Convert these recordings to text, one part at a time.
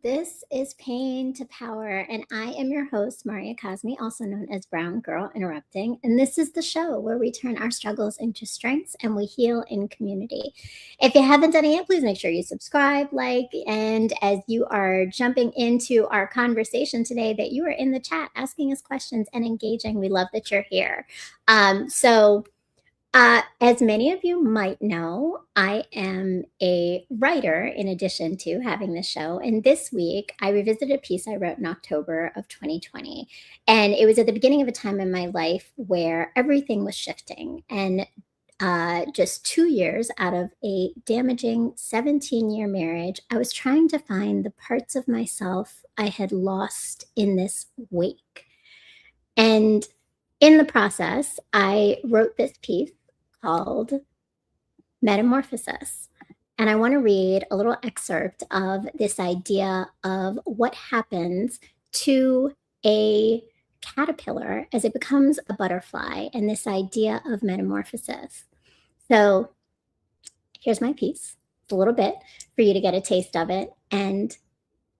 This is Pain to Power, and I am your host, Maria Cosme, also known as Brown Girl Interrupting. And this is the show where we turn our struggles into strengths and we heal in community. If you haven't done it yet, please make sure you subscribe, like, and as you are jumping into our conversation today, that you are in the chat asking us questions and engaging. We love that you're here. As many of you might know, I am a writer in addition to having this show. And this week, I revisited a piece I wrote in October of 2020. And it was at the beginning of a time in my life where everything was shifting. And just 2 years out of a damaging 17-year marriage, I was trying to find the parts of myself I had lost in this wake. And in the process, I wrote this piece called Metamorphosis. And I want to read a little excerpt of this idea of what happens to a caterpillar as it becomes a butterfly, and this idea of metamorphosis. So here's my piece. It's a little bit for you to get a taste of it and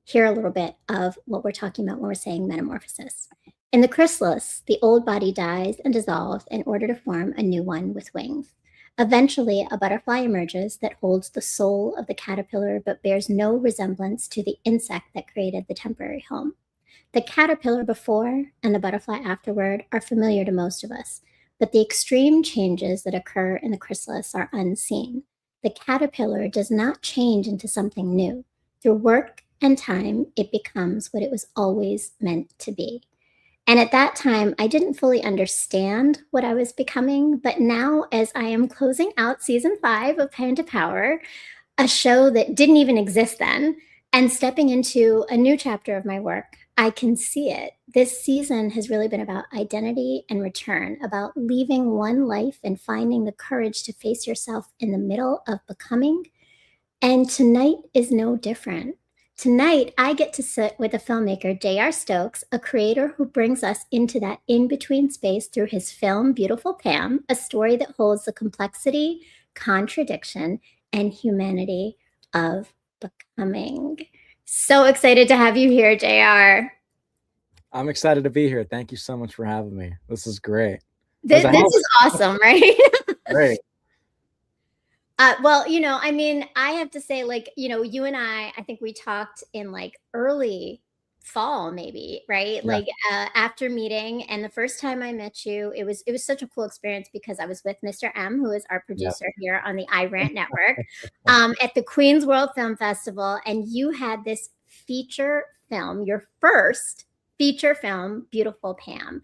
hear a little bit of what we're talking about when we're saying metamorphosis. In the chrysalis, the old body dies and dissolves in order to form a new one with wings. Eventually, a butterfly emerges that holds the soul of the caterpillar but bears no resemblance to the insect that created the temporary home. The caterpillar before and the butterfly afterward are familiar to most of us, but the extreme changes that occur in the chrysalis are unseen. The caterpillar does not change into something new. Through work and time, it becomes what it was always meant to be. And at that time, I didn't fully understand what I was becoming. But now, as I am closing out season 5 of Pain to Power, a show that didn't even exist then, and stepping into a new chapter of my work, I can see it. This season has really been about identity and return, about leaving one life and finding the courage to face yourself in the middle of becoming. And tonight is no different. Tonight, I get to sit with a filmmaker, Stokes, a creator who brings us into that in-between space through his film, Beautiful Pam, a story that holds the complexity, contradiction, and humanity of becoming. So excited to have you here, JR. I'm excited to be here. Thank you so much for having me. This is great. This is awesome, right? Great. Well, I have to say, you and I think we talked in early fall, maybe, right? Yeah. After meeting, and the first time I met you, it was such a cool experience because I was with Mr. M, who is our producer here on the iRant Network, at the Queens World Film Festival, and you had this feature film, your first feature film, Beautiful Pam.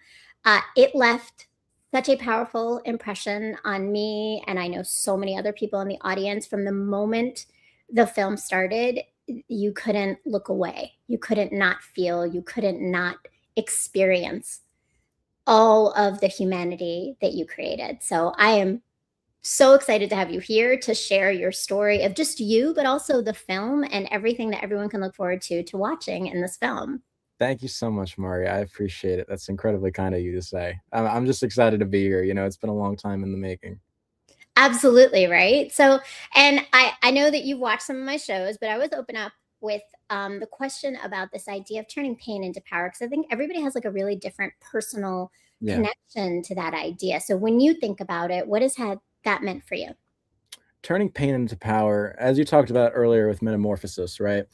It left such a powerful impression on me, and I know so many other people in the audience. From the moment the film started, you couldn't look away. You couldn't not feel, you couldn't not experience all of the humanity that you created. So I am so excited to have you here to share your story of just you, but also the film and everything that everyone can look forward to watching in this film. Thank you so much, Maria. I appreciate it. That's incredibly kind of you to say. I'm just excited to be here. It's been a long time in the making. Absolutely, right? So, and I know that you've watched some of my shows, but I always open up with the question about this idea of turning pain into power, because I think everybody has a really different personal connection to that idea. So when you think about it, what has that meant for you? Turning pain into power, as you talked about earlier with metamorphosis, right?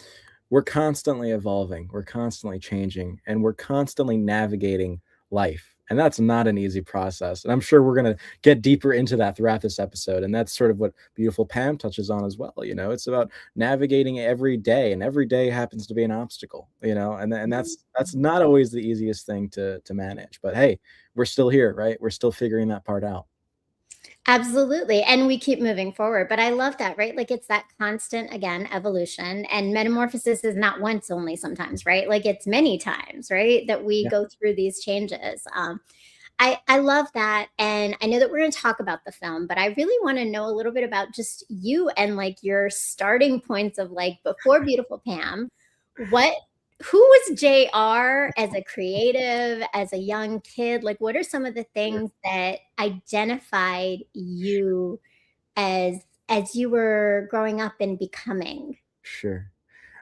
We're constantly evolving, we're constantly changing, and we're constantly navigating life. And that's not an easy process. And I'm sure we're going to get deeper into that throughout this episode. And that's sort of what Beautiful Pam touches on as well. It's about navigating every day, and every day happens to be an obstacle, and that's not always the easiest thing to manage. But hey, we're still here, right? We're still figuring that part out. Absolutely. And we keep moving forward. But I love that, right? It's that constant, again, evolution. And metamorphosis is not once only sometimes, right? It's many times, right? That we go through these changes. I love that. And I know that we're going to talk about the film, but I really want to know a little bit about just you and your starting points of before Beautiful Pam. Who was JR as a creative, as a young kid? What are some of the things that identified you as you were growing up and becoming? Sure.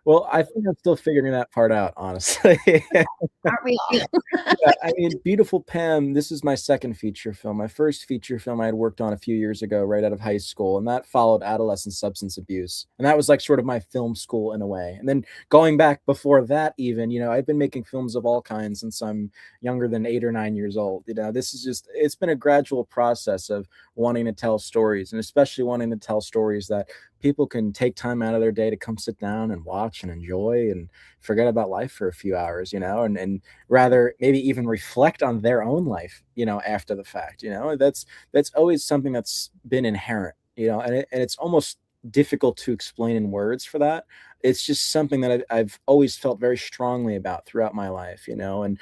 Well, I think I'm still figuring that part out, honestly. Aren't we all? Yeah, I mean, Beautiful Pam, this is my second feature film. My first feature film I had worked on a few years ago, right out of high school, and that followed adolescent substance abuse. And that was like sort of my film school in a way. And then going back before that, even, I've been making films of all kinds since I'm younger than 8 or 9 years old. This is just, it's been a gradual process of wanting to tell stories, and especially wanting to tell stories that people can take time out of their day to come sit down and watch and enjoy and forget about life for a few hours, and rather maybe even reflect on their own life, after the fact. That's always something that's been inherent, and it's almost difficult to explain in words for that. It's just something that I've always felt very strongly about throughout my life, and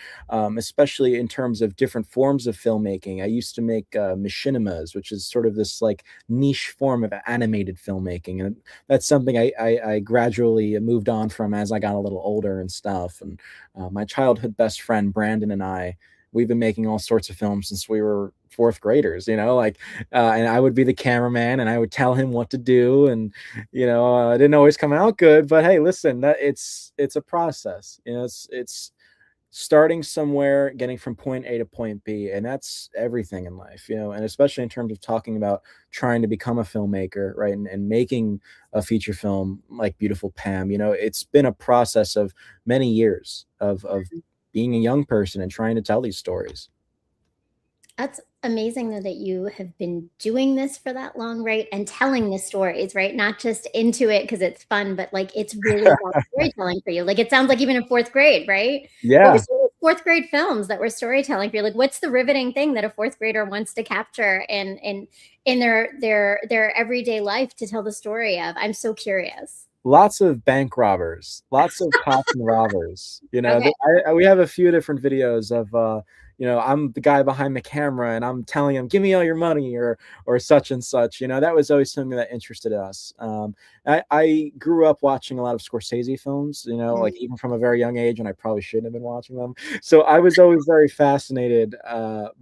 especially in terms of different forms of filmmaking. I used to make machinimas, which is sort of this like niche form of animated filmmaking, and that's something I gradually moved on from as I got a little older and stuff. And my childhood best friend Brandon and we've been making all sorts of films since we were fourth graders, and I would be the cameraman and I would tell him what to do. And, it didn't always come out good, but hey, listen, that it's a process, it's starting somewhere, getting from point A to point B, and that's everything in life, and especially in terms of talking about trying to become a filmmaker, right, and making a feature film like Beautiful Pam. It's been a process of many years of being a young person and trying to tell these stories. That's amazing though that you have been doing this for that long, right? And telling the stories, right? Not just into it because it's fun, but like it's really about storytelling for you. Like it sounds like even in fourth grade, right? What Yeah. was fourth grade films that were storytelling for you? Like what's the riveting thing that a fourth grader wants to capture and in their everyday life to tell the story of? I'm so curious. Lots of bank robbers, lots of cops and robbers. Okay. We have a few different videos of, I'm the guy behind the camera and I'm telling him, "Give me all your money," or such and such. That was always something that interested us. I grew up watching a lot of Scorsese films, like even from a very young age, and I probably shouldn't have been watching them. So I was always very fascinated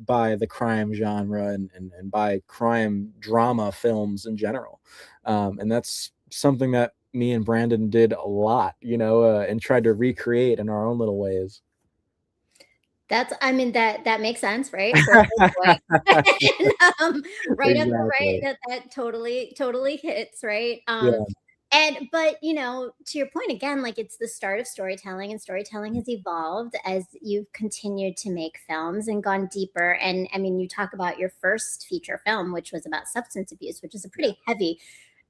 by the crime genre and by crime drama films in general. And that's something that me and Brandon did a lot, and tried to recreate in our own little ways. I mean, that makes sense, right? For a little boy. And, right up the right, Exactly. that totally hits, right? Yeah, But, to your point again, like, it's the start of storytelling, and storytelling has evolved as you've continued to make films and gone deeper, and, I mean, you talk about your first feature film, which was about substance abuse, which is a pretty heavy,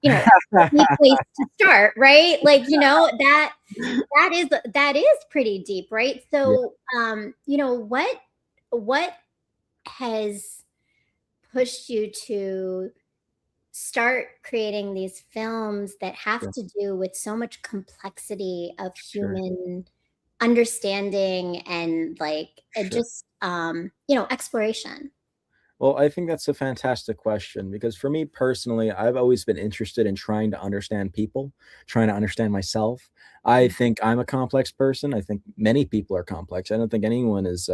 heavy place to start, right? Like, that is pretty deep, right? yeah, So, what has pushed you to start creating these films that have sure, to do with so much complexity of sure, human understanding and like sure. just exploration? Well, I think that's a fantastic question because for me personally, I've always been interested in trying to understand people, trying to understand myself. I think I'm a complex person. I think many people are complex. I don't think anyone is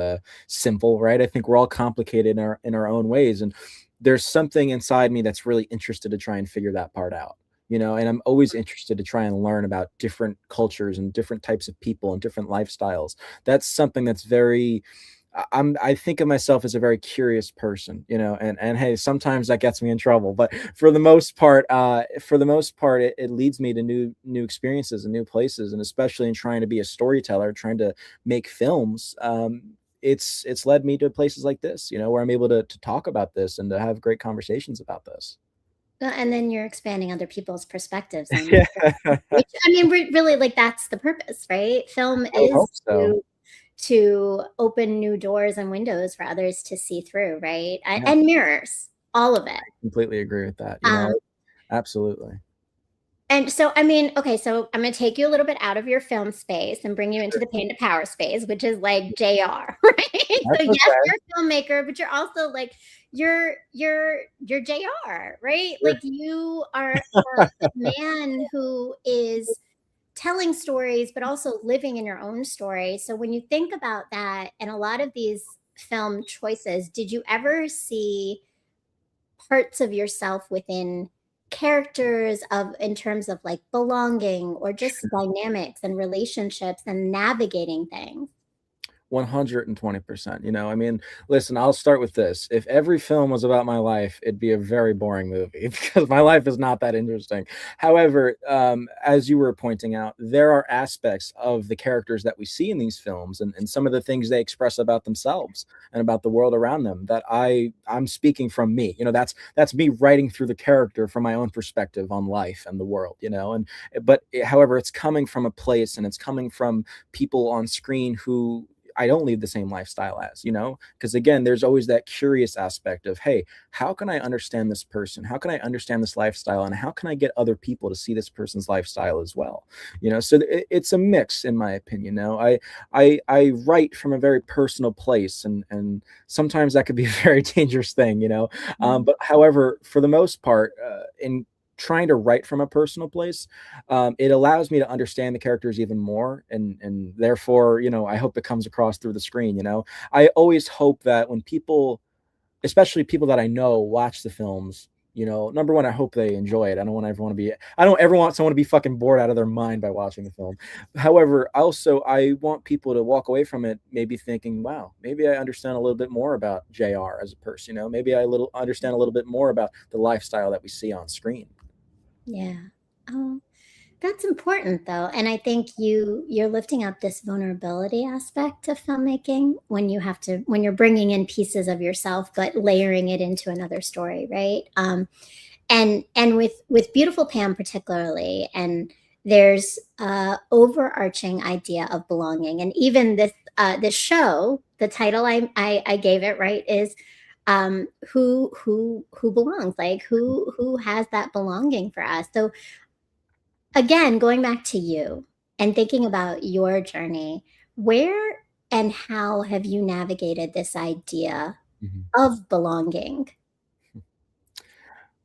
simple, right? I think we're all complicated in our own ways, and there's something inside me that's really interested to try and figure that part out. And I'm always interested to try and learn about different cultures and different types of people and different lifestyles. That's something that's very I think of myself as a very curious person, and hey, sometimes that gets me in trouble, but for the most part, it leads me to new experiences and new places, and especially in trying to be a storyteller, trying to make films. It's led me to places like this, where I'm able to talk about this and to have great conversations about this. And then you're expanding other people's perspectives on Yeah, which I mean, really, like that's the purpose, right? Film I would is hope so. to open new doors and windows for others to see through, right? Yeah, And mirrors, all of it. completely agree with that. Um, Absolutely. and so, I mean, okay, so I'm gonna take you a little bit out of your film space and bring you into Sure. the pain to power space, which is like JR, right? So That's yes, okay. you're a filmmaker, but you're also like you're JR, right? Sure. Like you are a man who is telling stories, but also living in your own story. So when you think about that and a lot of these film choices, did you ever see parts of yourself within characters of in terms of like belonging or just dynamics and relationships and navigating things. 120%. I mean, listen, I'll start with this. If every film was about my life, it'd be a very boring movie because my life is not that interesting. However, as you were pointing out, there are aspects of the characters that we see in these films and some of the things they express about themselves and about the world around them that I'm speaking from me. That's me writing through the character from my own perspective on life and the world, however, it's coming from a place and it's coming from people on screen who I don't lead the same lifestyle as, because again, there's always that curious aspect of, hey, how can I understand this person? How can I understand this lifestyle? And how can I get other people to see this person's lifestyle as well? So it's a mix, in my opinion. I write from a very personal place, and sometimes that could be a very dangerous thing, but however, for the most part, in trying to write from a personal place, it allows me to understand the characters even more, and therefore, I hope it comes across through the screen. I always hope that when people, especially people that I know, watch the films, number one, I hope they enjoy it. I don't ever want someone to be fucking bored out of their mind by watching the film. However, also I want people to walk away from it maybe thinking, wow, maybe I understand a little bit more about JR as a person. Maybe I understand a little bit more about the lifestyle that we see on screen. Yeah. Oh, that's important though. And I think you're lifting up this vulnerability aspect of filmmaking when you're bringing in pieces of yourself but layering it into another story, right? And with Beautiful Pam particularly, and there's a overarching idea of belonging. And even this show, the title I gave it, right, is who belongs, like who has that belonging for us. So again, going back to you and thinking about your journey, where and how have you navigated this idea Mhm. of belonging?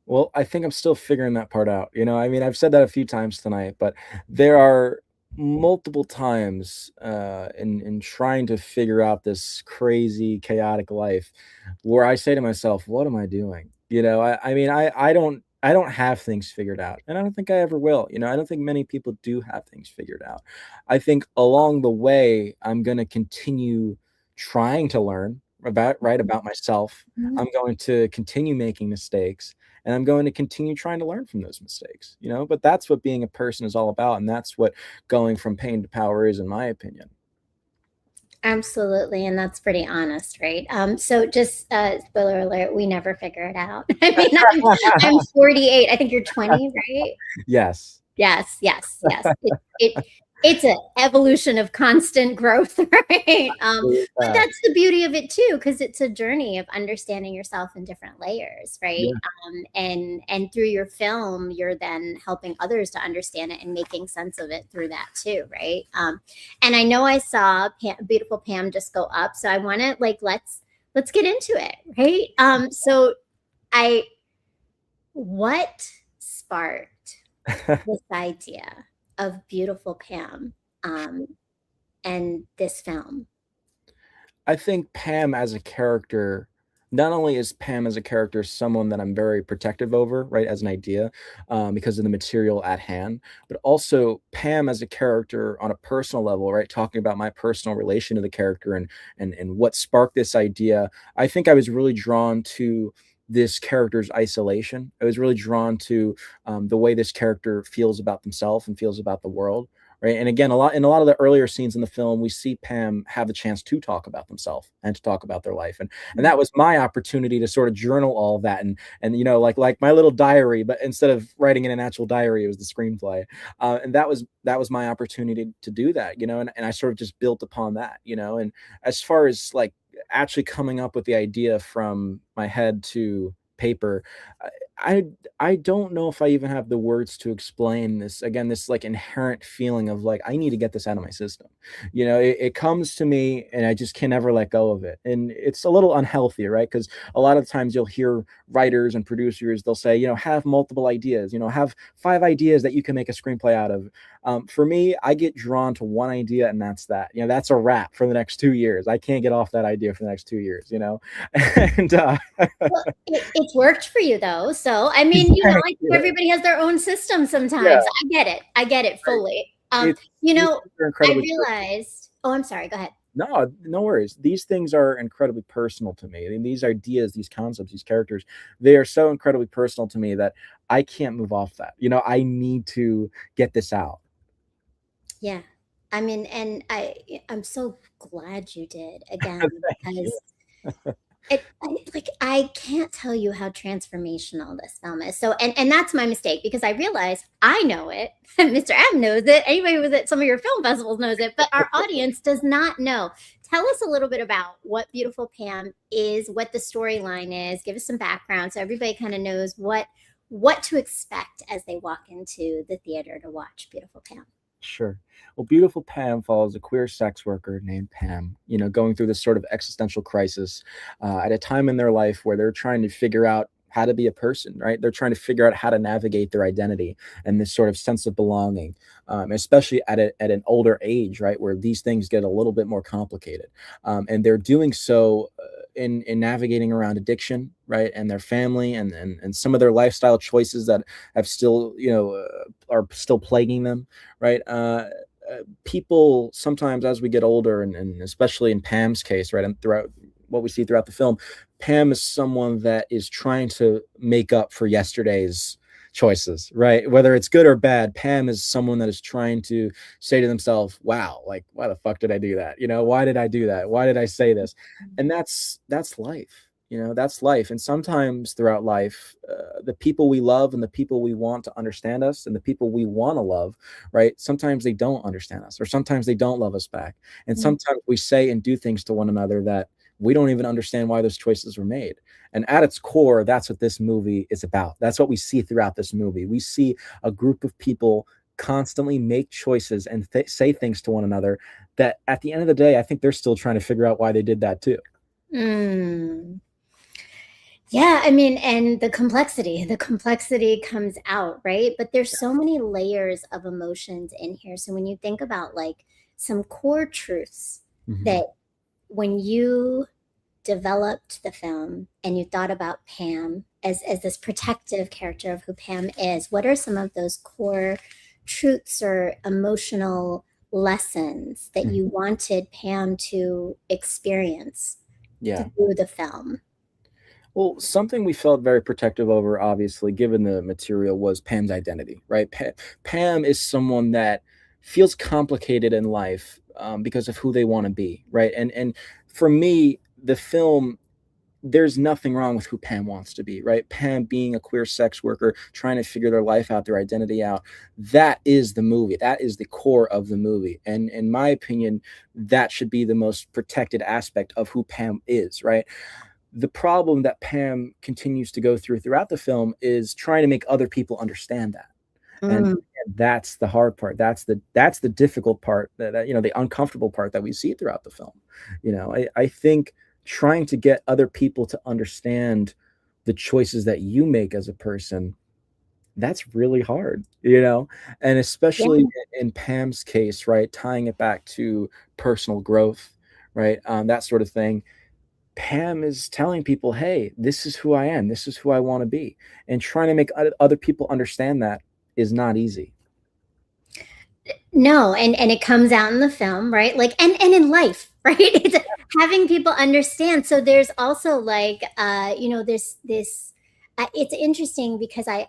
Well, I think I'm still figuring that part out. I mean, I've said that a few times tonight, but there are multiple times in trying to figure out this crazy, chaotic life where I say to myself, "What am I doing?" I mean, I don't have things figured out, and I don't think I ever will. I don't think many people do have things figured out. I think along the way, I'm going to continue trying to learn about myself. Mhm. I'm going to continue making mistakes, and I'm going to continue trying to learn from those mistakes, but that's what being a person is all about, and that's what going from pain to power is, in my opinion. Absolutely, and that's pretty honest, right? So just spoiler alert, we never figure it out. I mean, I'm 48. I think you're 20, right? Yes. Yes, yes, yes. It's an evolution of constant growth, right? But Yeah. that's the beauty of it too, because it's a journey of understanding yourself in different layers, right? Yeah. And through your film, you're then helping others to understand it and making sense of it through that too, right? And I know I saw Beautiful Pam just go up, so I want to like let's get into it, right? So I what sparked this idea of Beautiful Pam um, and this film? I think Pam as a character, not only is Pam as a character someone that I'm very protective over, right, as an idea, because of the material at hand, but also Pam as a character on a personal level, right, talking about my personal relation to the character and what sparked this idea. I think I was really drawn to this character's isolation. I was really drawn to the way this character feels about themselves and feels about the world, right? And again, a lot of the earlier scenes in the film, we see Pam have the chance to talk about themselves and to talk about their life, and that was my opportunity to sort of journal all of that, and like my little diary, but instead of writing in an actual diary, it was the screenplay, and that was my opportunity to do that, and I sort of just built upon that, and as far as like actually coming up with the idea from my head to paper, I I don't know if I even have the words to explain this. Again, this like inherent feeling of like I need to get this out of my system. It comes to me and I just can never let go of it. And it's a little unhealthy, right? Because a lot of times you'll hear writers and producers, they'll say, have multiple ideas, have 5 ideas that you can make a screenplay out of. For me, I get drawn to one idea and that's that. That's a wrap for the next 2 years. I can't get off that idea for the next 2 years. And Well, it's worked for you though. So, I mean, I think everybody has their own system sometimes. Yeah. I get it. I get it fully. It's, I realized, oh, I'm sorry. Go ahead. No, no worries. These things are incredibly personal to me. I mean, these ideas, these concepts, these characters, they are so incredibly personal to me that I can't move off that. I need to get this out. Yeah. I mean, and I'm so glad you did again, because I can't tell you how transformational this film is. So, and that's my mistake, because I realized I know it. Mr. M knows it. Anybody who was at some of your film festivals knows it, but our audience does not know. Tell us a little bit about what Beautiful Pam is, what the storyline is. Give us some background so everybody kind of knows what to expect as they walk into the theater to watch Beautiful Pam. Sure. Well, Beautiful Pam follows a queer sex worker named Pam, going through this sort of existential crisis at a time in their life where they're trying to figure out how to be a person, right? They're trying to figure out how to navigate their identity and this sort of sense of belonging, especially at an older age, right, where these things get a little bit more complicated. And they're doing so in navigating around addiction, right, and their family and some of their lifestyle choices that have still, are still plaguing them, right? People sometimes, as we get older, and especially in Pam's case, right, and throughout what we see throughout the film, Pam is someone that is trying to make up for yesterday's choices, right? Whether it's good or bad, Pam is someone that is trying to say to themselves, wow, like, why the fuck did I do that? Why did I do that? Why did I say this? And that's life. That's life. And sometimes throughout life, the people we love and the people we want to understand us and the people we want to love, right, sometimes they don't understand us, or sometimes they don't love us back. And sometimes we say and do things to one another that we don't even understand why those choices were made. And at its core, that's what this movie is about. That's what we see throughout this movie. We see a group of people constantly make choices and say things to one another that at the end of the day, I think they're still trying to figure out why they did that too. Yeah, I mean, and the complexity comes out, right? But there's so many layers of emotions in here. So when you think about like some core truths that when you developed the film and you thought about Pam as this protective character of who Pam is, what are some of those core truths or emotional lessons that you wanted Pam to experience through the film? Well, something we felt very protective over, obviously, given the material, was Pam's identity, right? Pam is someone that feels complicated in life because of who they want to be, right? And for me, the film, there's nothing wrong with who Pam wants to be, right? Pam being a queer sex worker, trying to figure their life out, their identity out. That is the movie. That is the core of the movie. And in my opinion, that should be the most protected aspect of who Pam is, right? The problem that Pam continues to go throughout the film is trying to make other people understand that. And that's the hard part. That's the difficult part, that the uncomfortable part that we see throughout the film. I think trying to get other people to understand the choices that you make as a person, that's really hard, and especially in Pam's case, right, tying it back to personal growth, right, that sort of thing. Pam is telling people, hey, this is who I am. This is who I want to be. And trying to make other people understand that is not easy. No, and it comes out in the film, right? Like, and in life, right? It's having people understand. So there's also like, this, it's interesting because I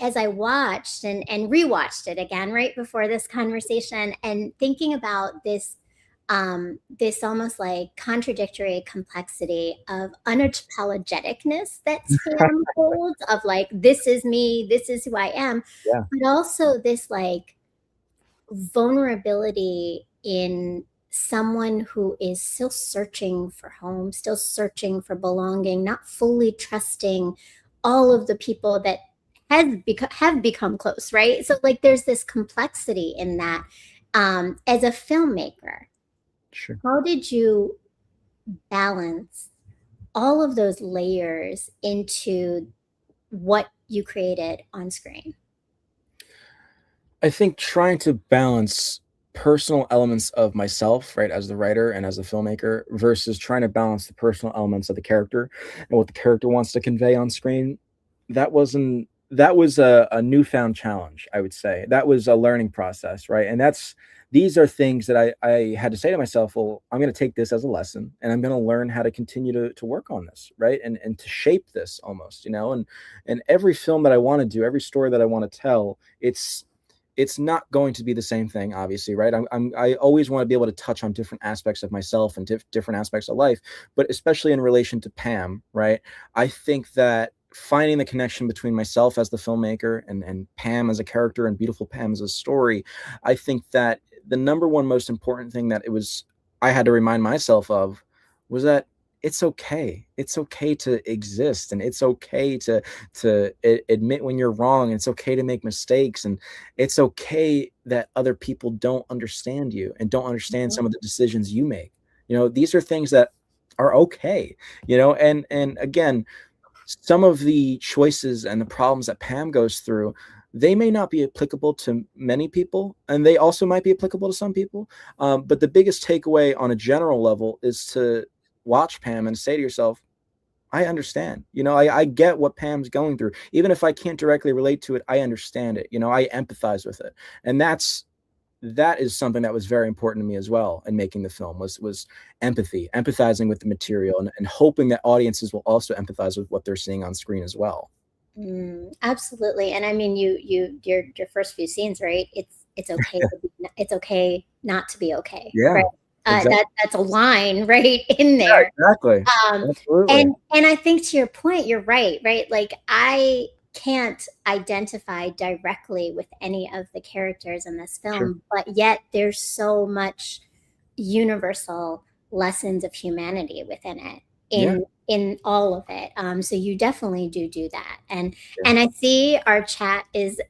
as I watched and rewatched it again right before this conversation, and thinking about this this almost like contradictory complexity of unapologeticness that Pam holds, of like, this is me, this is who I am, but also this like vulnerability in someone who is still searching for home, still searching for belonging, not fully trusting all of the people that have become close, right? So like there's this complexity in that. As a filmmaker, Sure. how did you balance all of those layers into what you created on screen? I think trying to balance personal elements of myself, right, as the writer and as the filmmaker, versus trying to balance the personal elements of the character and what the character wants to convey on screen, that was a newfound challenge, I would say. That was a learning process, right? And that's these are things that I had to say to myself, well, I'm going to take this as a lesson and I'm going to learn how to continue to work on this, right? And to shape this almost, and every film that I want to do, every story that I want to tell, it's not going to be the same thing, obviously, right? I always want to be able to touch on different aspects of myself and different aspects of life, but especially in relation to Pam, right? I think that finding the connection between myself as the filmmaker and Pam as a character and beautiful Pam as a story, I think that the number one most important thing that I had to remind myself of was that it's okay. It's okay to exist, and it's okay to admit when you're wrong. And it's okay to make mistakes, and it's okay that other people don't understand you and don't understand some of the decisions you make. These are things that are okay. And again, some of the choices and the problems that Pam goes through, they may not be applicable to many people, and they also might be applicable to some people. But the biggest takeaway on a general level is to watch Pam and say to yourself, I understand. I get what Pam's going through. Even if I can't directly relate to it, I understand it. I empathize with it. And that is something that was very important to me as well in making the film was empathy, empathizing with the material, and hoping that audiences will also empathize with what they're seeing on screen as well. Absolutely. And I mean, your first few scenes, right? It's okay to be, it's okay not to be okay, Yeah, right? exactly. That's a line right in Yeah, there. exactly. Absolutely. And I think to your point, you're right, right? Like I can't identify directly with any of the characters in this Sure. film, but yet there's so much universal lessons of humanity within it, Yeah, in all of it. So you definitely do that. sure. And I see our chat is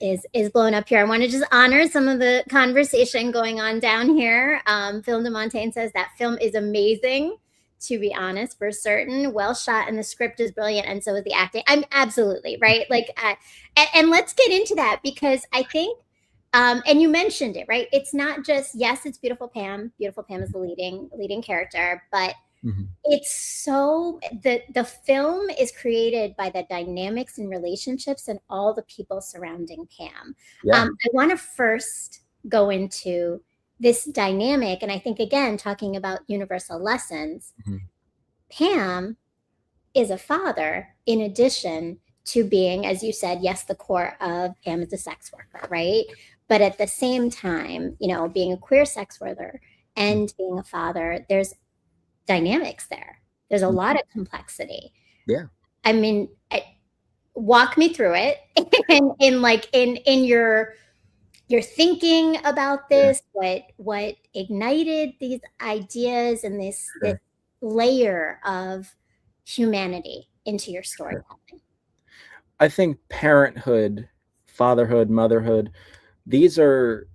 blowing up here. I want to just honor some of the conversation going on down here. Film de Montaigne says that film is amazing, to be honest, for certain. Well shot, and the script is brilliant, and so is the acting. I'm absolutely right. Like, and let's get into that, because I think, and you mentioned it, right? It's not just, yes, it's beautiful Pam. Beautiful Pam is the leading character, but Mhm. it's so the film is created by the dynamics and relationships and all the people surrounding Pam. Yeah. I want to first go into this dynamic, and I think, again, talking about universal lessons, Mhm. Pam is a father in addition to being, as you said, yes, the core of Pam is a sex worker, right? But at the same time, being a queer sex worker Mhm. and being a father, there's dynamics there. There's a lot of complexity. Yeah. I mean, walk me through it in like in your thinking about Yeah. this, what ignited these ideas and this Sure. layer of humanity into your Sure. storytelling. I think parenthood, fatherhood, motherhood, these are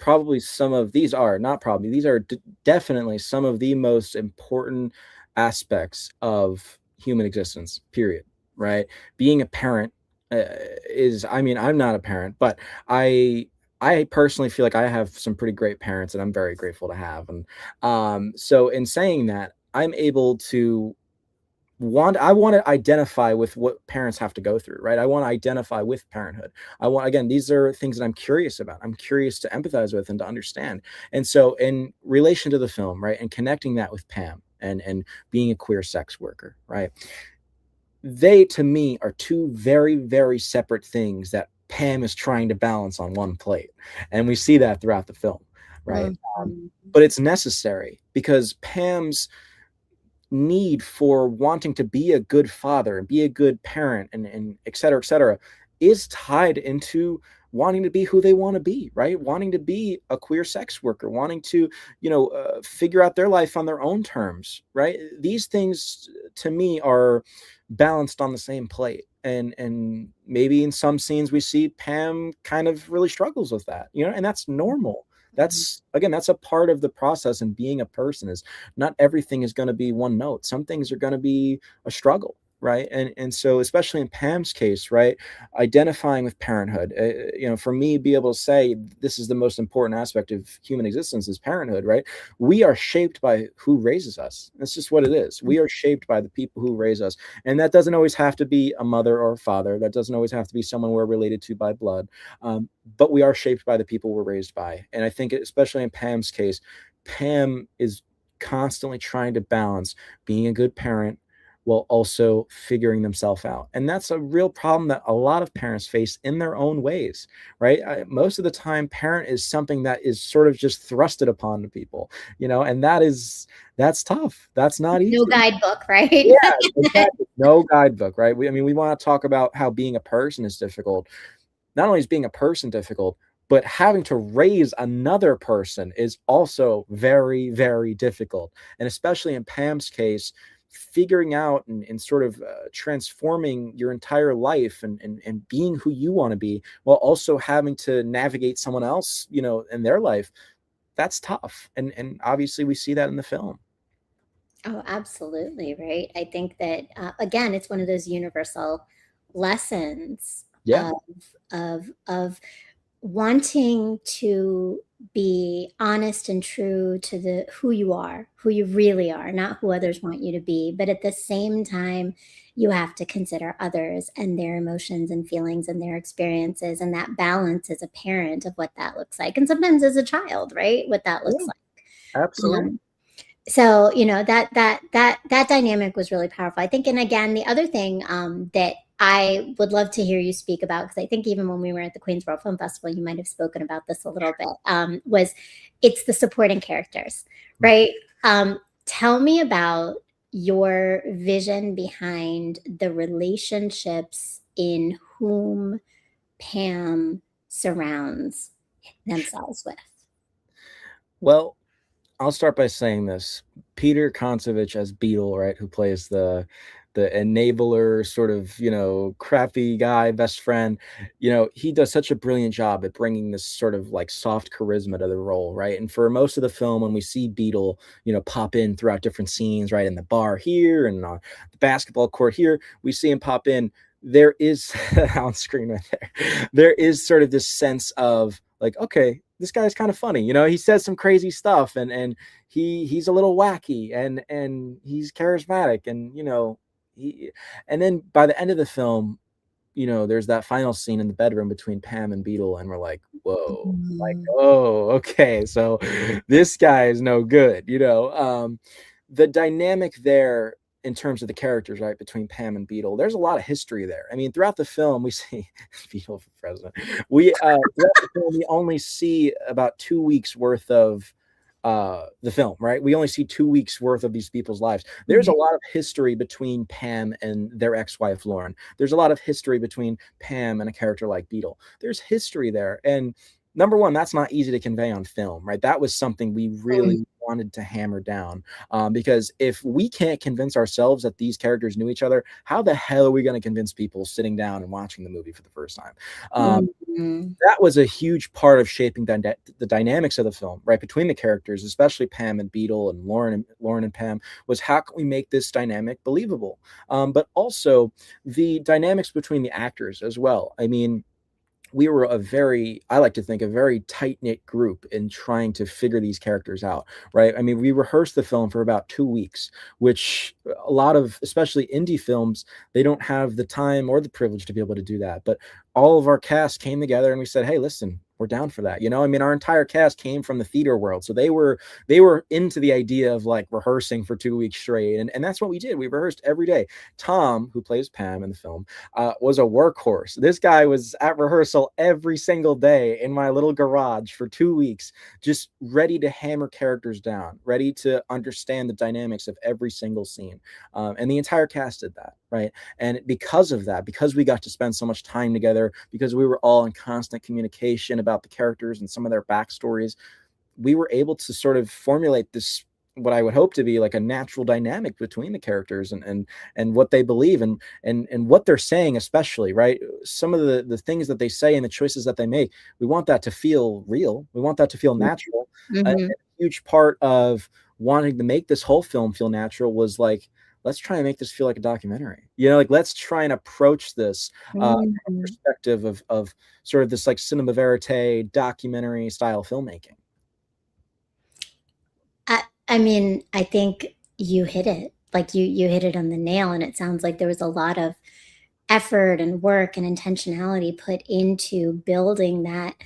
not probably, these are definitely some of the most important aspects of human existence, period. Right? Being a parent I mean, I'm not a parent, but I, I personally feel like I have some pretty great parents and I'm very grateful to have. And so in saying that, I'm able to I want to identify with what parents have to go through, right? I want to identify with parenthood. Again, these are things that I'm curious about. I'm curious to empathize with and to understand. And so in relation to the film, right, and connecting that with Pam and being a queer sex worker, right? They to me are two very, very separate things that Pam is trying to balance on one plate. And we see that throughout the film, right? Um, Mhm. but it's necessary because Pam's need for wanting to be a good father and be a good parent and et cetera, is tied into wanting to be who they want to be, right? Wanting to be a queer sex worker, wanting to, figure out their life on their own terms, right? These things to me are balanced on the same plate. And maybe in some scenes we see Pam kind of really struggles with that, and that's normal. Mhm. That's, again, that's a part of the process. And being a person is, not everything is going to be one note. Some things are going to be a struggle, right? And so, especially in Pam's case, right, identifying with parenthood, for me, be able to say this is the most important aspect of human existence is parenthood, right? We are shaped by who raises us. That's just what it is. We are shaped by the people who raise us. And that doesn't always have to be a mother or a father. That doesn't always have to be someone we're related to by blood. But we are shaped by the people we're raised by. And I think, especially in Pam's case, Pam is constantly trying to balance being a good parent while also figuring themselves out. And that's a real problem that a lot of parents face in their own ways, right? Most of the time, parent is something that is sort of just thrusted upon the people, and that's tough. That's not No easy. guidebook, right? Yeah, exactly. No guidebook, right? We want to talk about how being a person is difficult. Not only is being a person difficult, but having to raise another person is also very, very difficult. And especially in Pam's case, figuring out and sort of transforming your entire life and being who you want to be while also having to navigate someone else, in their life, that's tough. And obviously we see that in the film. Oh, absolutely, right? I think that, again, it's one of those universal lessons Yeah. of wanting to be honest and true to the who you are, who you really are, not who others want you to be. But at the same time, you have to consider others and their emotions and feelings and their experiences, and that balance as a parent of what that looks like. And sometimes as a child, right? What that looks Yeah, like. absolutely. So that dynamic was really powerful, I think. And again, the other thing that I would love to hear you speak about, because I think even when we were at the Queens World Film Festival, you might have spoken about this a little bit, was it's the supporting characters, right? Tell me about your vision behind the relationships in whom Pam surrounds themselves with. Well, I'll start by saying this. Peter Kontsevich as Beetle, right, who plays the enabler, sort of, crappy guy, best friend, he does such a brilliant job at bringing this sort of like soft charisma to the role, right? And for most of the film, when we see Beetle, pop in throughout different scenes, right, in the bar here and the basketball court here, we see him pop in. There is on screen right there is sort of this sense of like, okay, this guy's kind of funny, he says some crazy stuff, and he's a little wacky, and he's charismatic, and he and then by the end of the film, there's that final scene in the bedroom between Pam and Beetle, and we're like, whoa, like, Mm. oh, okay, so this guy is no good, the dynamic there in terms of the characters, right, between Pam and Beetle, there's a lot of history there. I mean, throughout the film, we see Beetle for president. Throughout the film, we only see about 2 weeks worth of the film, right? We only see 2 weeks worth of these people's lives. There's a Mhm. lot of history between Pam and their ex-wife Lauren. There's a lot of history between Pam and a character like Beetle. There's history there, and number one, that's not easy to convey on film, right? That was something we really wanted to hammer down, because if we can't convince ourselves that these characters knew each other, how the hell are we going to convince people sitting down and watching the movie for the first time? Mhm. That was a huge part of shaping the dynamics of the film, right, between the characters, especially Pam and Beetle and Lauren and Pam, was how can we make this dynamic believable, but also the dynamics between the actors as well. I mean, we were I like to think, a very tight knit group in trying to figure these characters out, right? I mean, we rehearsed the film for about 2 weeks, which a lot of, especially indie films, they don't have the time or the privilege to be able to do that. But all of our cast came together and we said, hey, listen, we're down for that. I mean, our entire cast came from the theater world. So they were into the idea of like rehearsing for 2 weeks straight. And that's what we did. We rehearsed every day. Tom, who plays Pam in the film, was a workhorse. This guy was at rehearsal every single day in my little garage for 2 weeks, just ready to hammer characters down, ready to understand the dynamics of every single scene. And the entire cast did that, right? And because of that, because we got to spend so much time together, because we were all in constant communication about the characters and some of their backstories, we were able to sort of formulate this what I would hope to be like a natural dynamic between the characters and what they believe and what they're saying, especially, right? Some of the things that they say and the choices that they make, we want that to feel real. We want that to feel natural. A Mm-hmm. huge part of wanting to make this whole film feel natural was like, let's try and make this feel like a documentary. Like let's try and approach this from a Mm-hmm. perspective of sort of this like cinema verite documentary style filmmaking. I mean, I think you hit it. Like you hit it on the nail, and it sounds like there was a lot of effort and work and intentionality put into building that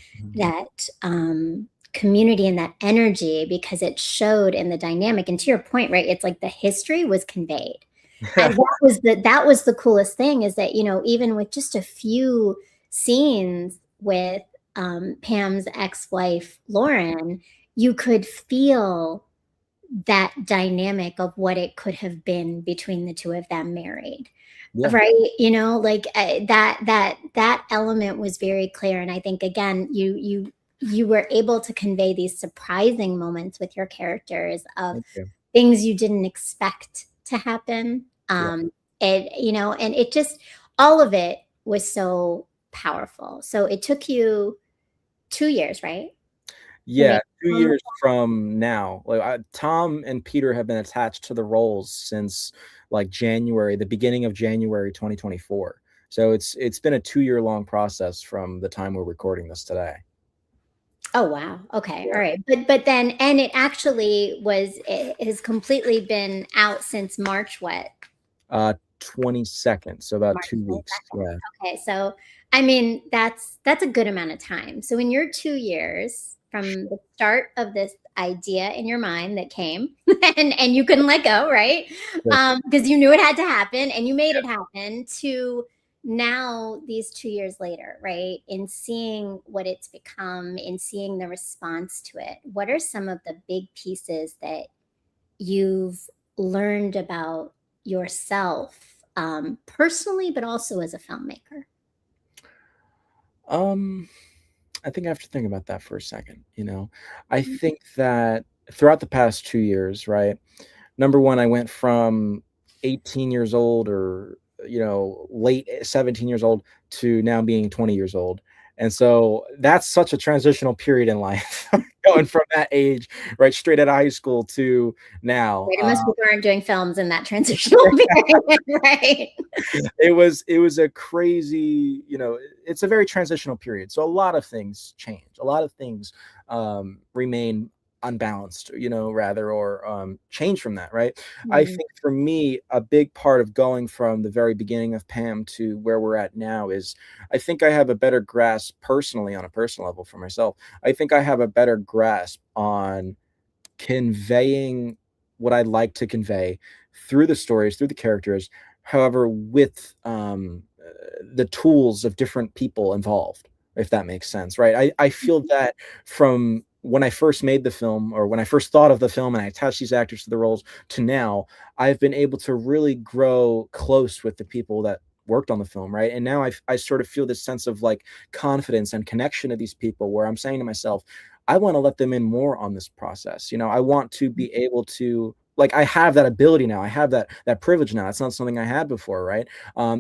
community and that energy, because it showed in the dynamic. And to your point, right? It's like the history was conveyed. And that was the coolest thing, is that, even with just a few scenes with Pam's ex-wife Lauren, you could feel that dynamic of what it could have been between the two of them married, Yeah. right? Like that element was very clear. And I think, again, you were able to convey these surprising moments with your characters of Thank you. things you didn't expect to happen. Yeah. And it just, all of it was so powerful. So it took you 2 years, right, to Yeah, make 2 years from now. Like Tom and Peter have been attached to the roles since like January, the beginning of January 2024. So it's been a 2 year long process from the time we're recording this today. Oh, wow. Okay. Yeah. All right. But then, and it actually it has completely been out since March, what? 22nd, so about March 2 weeks. 22nd. Yeah. Okay. So, I mean, that's a good amount of time. So in your 2 years from the start of this idea in your mind that came and you couldn't let go, right? Sure. Because you knew it had to happen and you made it happen, to now these 2 years later, right? In seeing what it's become, in seeing the response to it, what are some of the big pieces that you've learned about yourself, personally, but also as a filmmaker? Um, I think I have to think about that for a second. I think that throughout the past 2 years, right? Number one, I went from 18 years old or, late 17 years old to now being 20 years old. And so that's such a transitional period in life, going from that age, right, straight out of high school to now. Right, and most people aren't doing films in that transitional period, right? It was a crazy, it's a very transitional period. So a lot of things change. A lot of things remain unbalanced, rather, or change from that, right? I Mhm. think for me, a big part of going from the very beginning of Pam to where we're at now is I think I have a better grasp personally, on a personal level, for myself. I think I have a better grasp on conveying what I'd like to convey through the stories, through the characters, however, with the tools of different people involved, if that makes sense, right? I feel that from when I first made the film, or when I first thought of the film and I attached these actors to the roles, to now, I've been able to really grow close with the people that worked on the film, right? And now I sort of feel this sense of like confidence and connection to these people, where I'm saying to myself, I want to let them in more on this process. I want to be able to, like, I have that ability now. I have that privilege now. It's not something I had before, right?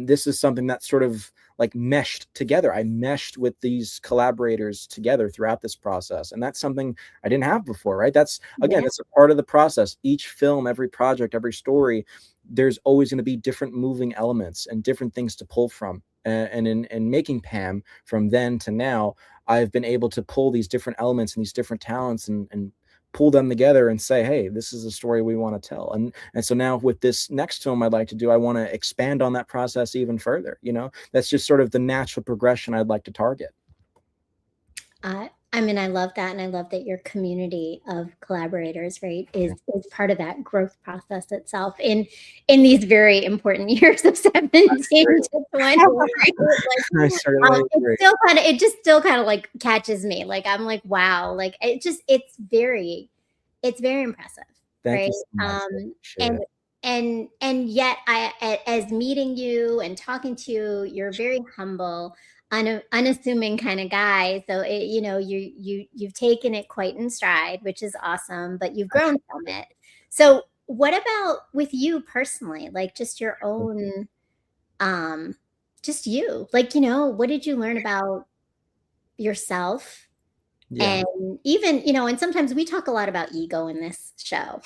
This is something that sort of like meshed together. I meshed with these collaborators together throughout this process, and that's something I didn't have before, right? That's, again, Yeah. that's a part of the process. Each film, every project, every story, there's always going to be different moving elements and different things to pull from. And in making Pam, from then to now, I've been able to pull these different elements and these different talents and pull them together and say, hey, this is a story we want to tell. And so now with this next film I'd like to do, I want to expand on that process even further. That's just sort of the natural progression I'd like to target. I mean, I love that, and I love that your community of collaborators, right, is part of that growth process itself in these very important years of 17 to 20, right? I Like, certainly agree. it just still kind of like catches me. Like, I'm like, wow, like it's very impressive, Thank right? you so much. I appreciate And it. and yet, as meeting you and talking to you, you're very humble, unassuming kind of guy. So you've taken it quite in stride, which is awesome. But you've grown from it. So what about with you personally? Like just your own, um, just you, like, what did you learn about yourself? Yeah. And even, and sometimes we talk a lot about ego in this show.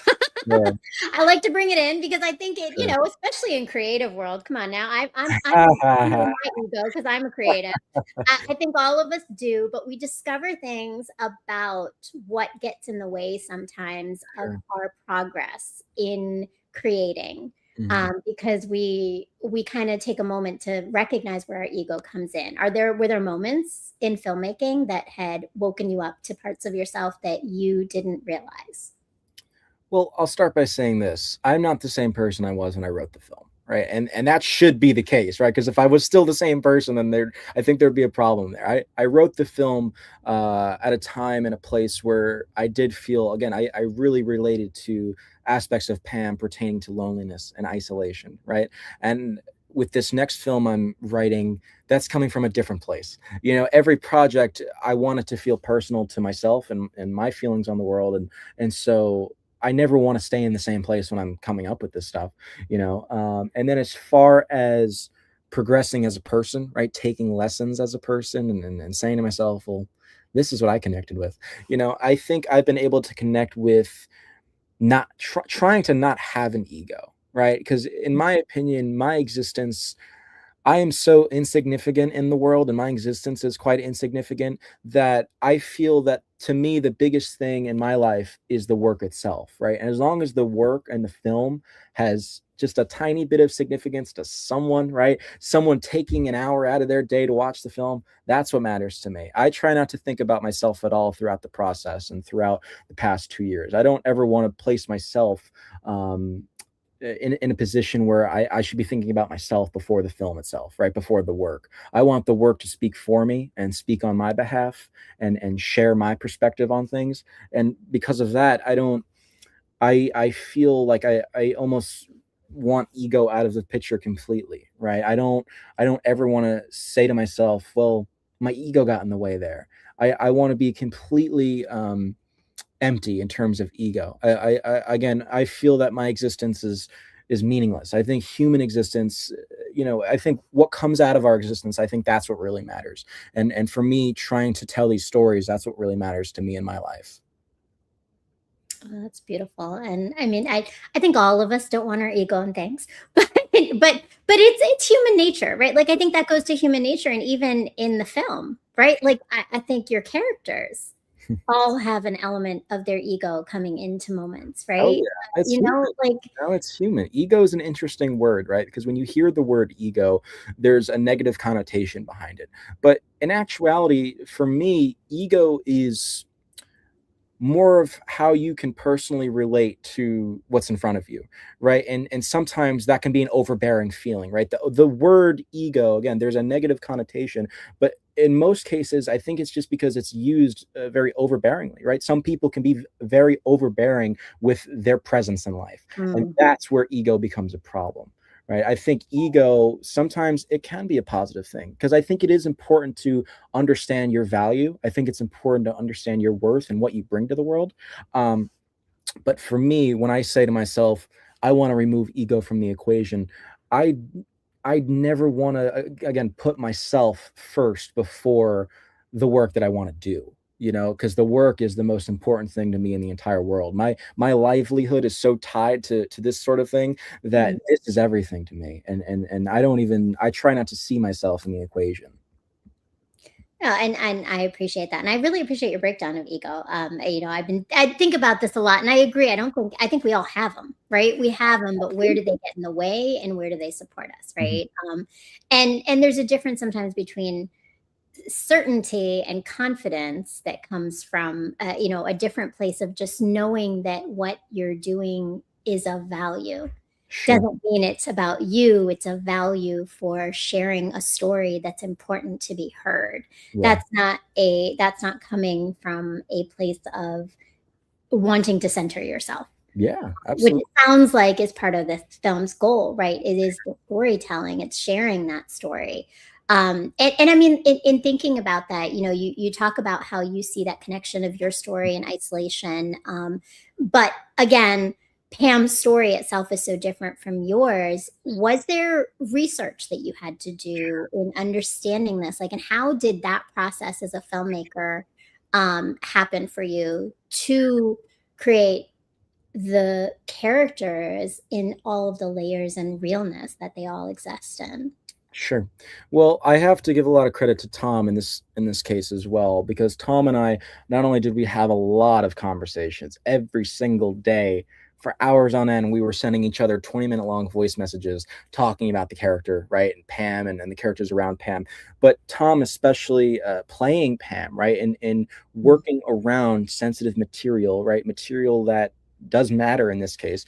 Yeah. I like to bring it in because I think it, Sure. especially in creative world. Come on now, I'm in my ego because I'm a creative. I think all of us do, but we discover things about what gets in the way sometimes of Sure. our progress in creating. Mhm. Because we kind of take a moment to recognize where our ego comes in. Were there moments in filmmaking that had woken you up to parts of yourself that you didn't realize? Well, I'll start by saying this. I'm not the same person I was when I wrote the film, right? And that should be the case, right? Because if I was still the same person, then I think there'd be a problem there. I wrote the film at a time and a place where I did feel, again, I really related to aspects of Pam pertaining to loneliness and isolation, right? And with this next film I'm writing, that's coming from a different place. Every project I want it to feel personal to myself and my feelings on the world, and so I never want to stay in the same place when I'm coming up with this stuff. And then as far as progressing as a person, right, taking lessons as a person, and saying to myself, well, this is what I connected with. I think I've been able to connect with not trying to not have an ego, right? Because in my opinion, my existence, I am so insignificant in the world, and my existence is quite insignificant, that I feel that, to me, the biggest thing in my life is the work itself, right? And as long as the work and the film has just a tiny bit of significance to someone, right? Someone taking an hour out of their day to watch the film, that's what matters to me. I try not to think about myself at all throughout the process and throughout the past 2 years. I don't ever want to place myself in a position where I should be thinking about myself before the film itself, right? Before the work. I want the work to speak for me and speak on my behalf and share my perspective on things. And because of that, I feel like I almost want ego out of the picture completely, right? I don't ever want to say to myself, well, my ego got in the way there. I want to be completely empty in terms of ego. Again, I feel that my existence is meaningless. I think human existence, I think what comes out of our existence, I think that's what really matters. And for me, trying to tell these stories, that's what really matters to me in my life. Oh, that's beautiful. And I mean, I think all of us don't want our ego and things, but it's human nature, right? Like I think that goes to human nature, and even in the film, right? Like I think your characters all have an element of their ego coming into moments, Oh right? yeah, it's You human. know, like No, it's human. Ego is an interesting word, right? Because when you hear the word ego, there's a negative connotation behind it. But in actuality, for me, ego is more of how you can personally relate to what's in front of you, right? And sometimes that can be an overbearing feeling, right? The word ego, again, there's a negative connotation, but in most cases I think it's just because it's used very overbearingly, right? Some people can be very overbearing with their presence in life, and mm, that's where ego becomes a problem, right? I think ego sometimes it can be a positive thing, because I think it is important to understand your value. I think it's important to understand your worth and what you bring to the world. Um, but for me, when I say to myself, I want to remove ego from the equation, I I never want to again put myself first before the work that I want to do. Because the work is the most important thing to me in the entire world. My livelihood is so tied to this sort of thing that mm. this is everything to me. And I try not to see myself in the equation. Yeah, and I appreciate that, and I really appreciate your breakdown of ego. I think about this a lot, and I agree. I think we all have them, right? We have them, but where do they get in the way, and where do they support us, Mhm. right? And there's a difference sometimes between certainty and confidence that comes from a different place of just knowing that what you're doing is of value. Sure. Doesn't mean it's about you, it's a value for sharing a story that's important to be heard. Yeah. That's not coming from a place of wanting to center yourself, Yeah, which it absolutely. sounds like is part of the film's goal, right? It is the storytelling, it's sharing that story. And I mean, in thinking about that, you talk about how you see that connection of your story and isolation. But again, Pam's story itself is so different from yours. Was there research that you had to do in understanding this? Like, and how did that process as a filmmaker happen for you to create the characters in all of the layers and realness that they all exist in? Sure. Well, I have to give a lot of credit to Tom in this case as well, because Tom and I, not only did we have a lot of conversations every single day for hours on end, we were sending each other 20-minute long voice messages talking about the character, right? And Pam and the characters around Pam. But Tom, especially playing Pam, right? And working around sensitive material, right? Material that does matter in this case.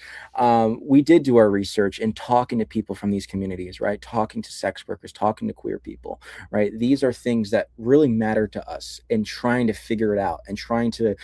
We did do our research in talking to people from these communities, right? Talking to sex workers, talking to queer people, right? These are things that really matter to us, and trying to figure it out and trying to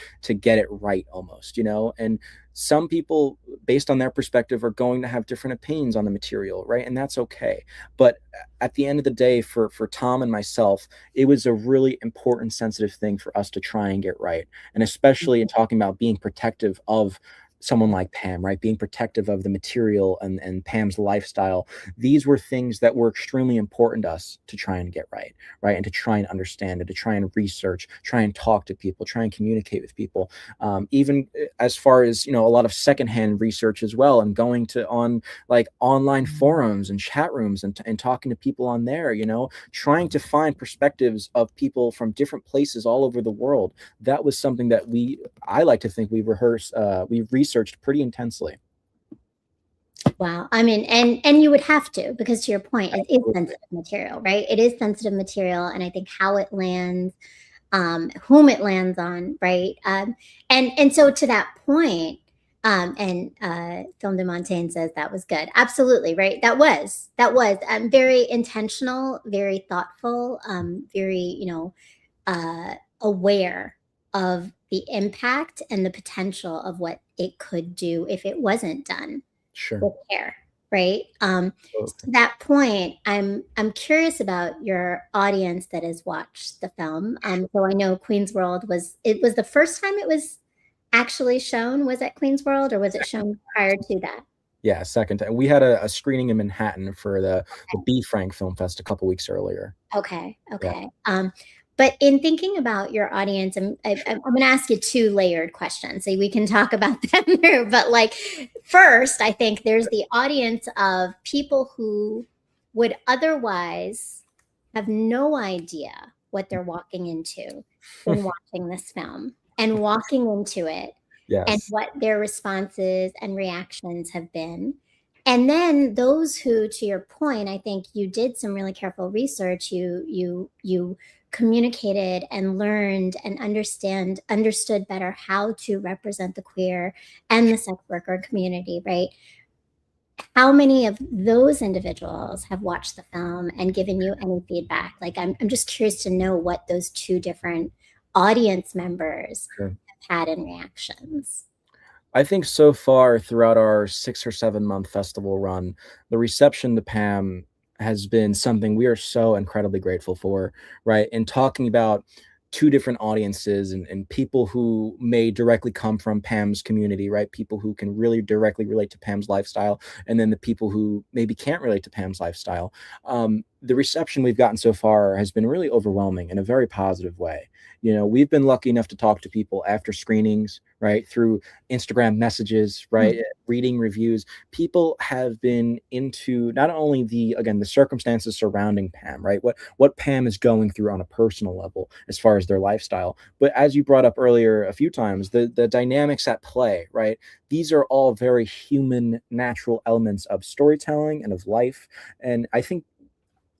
get it right almost, you know? And some people, based on their perspective, are going to have different opinions on the material, right? And that's okay. But at the end of the day, for Tom and myself, it was a really important, sensitive thing for us to try and get right. And especially in talking about being protective of someone like Pam, right? Being protective of the material and Pam's lifestyle. These were things that were extremely important to us to try and get right, right? And to try and understand and to try and research, try and talk to people, try and communicate with people. Even as far as, you know, a lot of secondhand research as well, and going to on like online forums and chat rooms and talking to people on there, you know, trying to find perspectives of people from different places all over the world. That was something that I like to think we researched pretty intensely. Wow. I mean, and you would have to, because to your point, it is Absolutely. sensitive material, right? It is sensitive material, and I think how it lands, whom it lands on, right? And so to that point, and Film de Montaigne says that was good. Absolutely, right? That was very intentional, very thoughtful, very, aware of the impact and the potential of what it could do if it wasn't done Sure. with care, right? To Absolutely. that point, I'm curious about your audience that has watched the film. So I know Queen's World was the first time it was actually shown was at Queen's World, or was it shown prior to that? Yeah, second time. We had a screening in Manhattan for the B Frank Film Fest a couple weeks earlier. Okay, Yeah, okay. But in thinking about your audience, I'm sure. going to ask you two layered questions, so we can talk about them there. But like, first, I think there's the audience of people who would otherwise have no idea what they're walking into in watching this film and walking into it, and Yes. what their responses and reactions have been. And then those who, to your point, I think you did some really careful research. You communicated and learned and understood better how to represent the queer and the sex worker community, right? How many of those individuals have watched the film and given you any feedback? Like, I'm just curious to know what those two different audience members Sure. have had in reactions. I think so far throughout our 6 or 7 month festival run, the reception to Pam has been something we are so incredibly grateful for, right? And talking about two different audiences and people who may directly come from Pam's community, right? People who can really directly relate to Pam's lifestyle, and then the people who maybe can't relate to Pam's lifestyle. The reception we've gotten so far has been really overwhelming in a very positive way. You know, we've been lucky enough to talk to people after screenings, right? Through Instagram messages, right? Reading reviews. People have been into not only the circumstances surrounding Pam, right? What Pam is going through on a personal level as far as their lifestyle, but as you brought up earlier a few times, the dynamics at play, right? These are all very human, natural elements of storytelling and of life. And I think,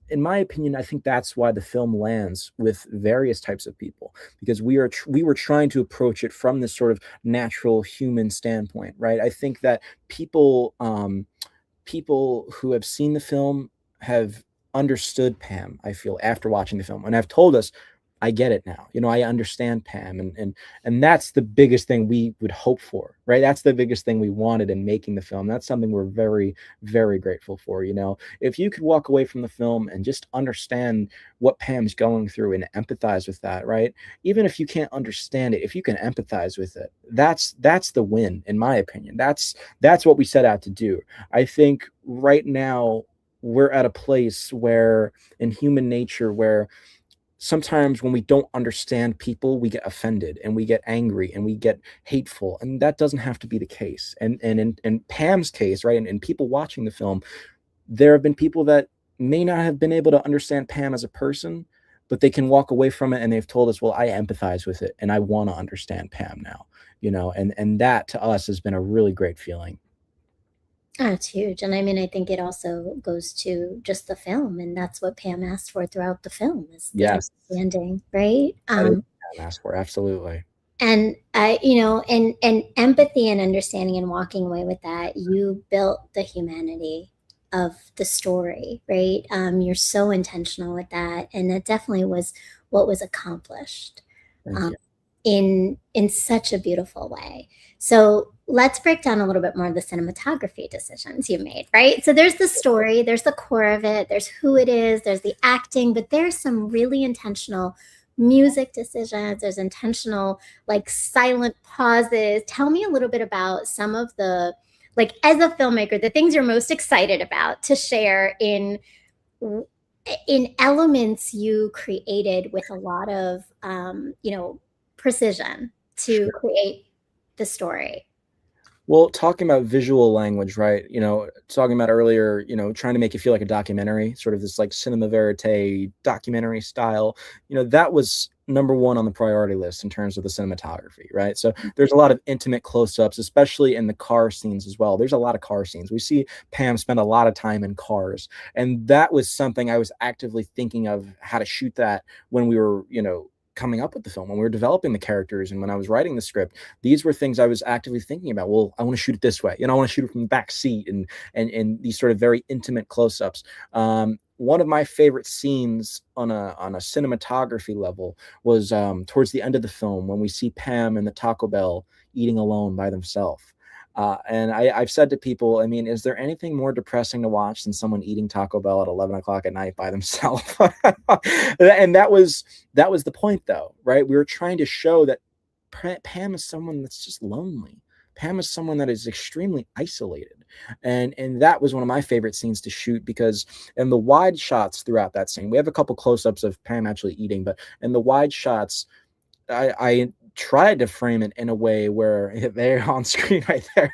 in my opinion, I think that's why the film lands with various types of people, because we were trying to approach it from this sort of natural human standpoint, right? I think that people who have seen the film have understood Pam, I feel, after watching the film, and have told us I get it now. I understand Pam, and that's the biggest thing we would hope for, right? That's the biggest thing we wanted in making the film. That's something we're very, very grateful for. If you could walk away from the film and just understand what Pam's going through and empathize with that, right? Even if you can't understand it, if you can empathize with it, that's the win, in my opinion. That's what we set out to do. I think right now we're at a place where in human nature where sometimes when we don't understand people, we get offended and we get angry and we get hateful. And that doesn't have to be the case. And in Pam's case, right, and people watching the film, there have been people that may not have been able to understand Pam as a person, but they can walk away from it and they've told us, well, I empathize with it and I want to understand Pam now, and that to us has been a really great feeling. Oh, it's huge. And I mean, I think it also goes to just the film, and that's what Pam asked for throughout the film is the Yes, understanding, right? that is what Pam asked for. Absolutely. And and empathy and understanding and walking away with that, you built the humanity of the story, right? You're so intentional with that, and that definitely was what was accomplished. Thank Um, you. in such a beautiful way. So let's break down a little bit more of the cinematography decisions you made, right? So there's the story, there's the core of it, there's who it is, there's the acting, but there's some really intentional music decisions, there's intentional like silent pauses. Tell me a little bit about some of the, like, as a filmmaker, the things you're most excited about to share in elements you created with a lot of precision to Sure. create the story. Well, talking about visual language, right? Talking about earlier, trying to make it feel like a documentary, sort of this like cinema verite documentary style, that was number one on the priority list in terms of the cinematography, right? So there's a lot of intimate close-ups, especially in the car scenes as well. There's a lot of car scenes. We see Pam spend a lot of time in cars, and that was something I was actively thinking of how to shoot that when we were, coming up with the film, when we were developing the characters and when I was writing the script. These were things I was actively thinking about. Well, I want to shoot it this way. I want to shoot it from the back seat and these sort of very intimate close-ups. One of my favorite scenes on a cinematography level was towards the end of the film when we see Pam in the Taco Bell eating alone by themselves. And I've said to people, I mean, is there anything more depressing to watch than someone eating Taco Bell at 11 o'clock at night by themselves? And that was the point, though, right? We were trying to show that Pam is someone that's just lonely. Pam is someone that is extremely isolated. And that was one of my favorite scenes to shoot because in the wide shots throughout that scene, we have a couple close-ups of Pam actually eating, but in the wide shots, I tried to frame it in a way where they're on screen right there.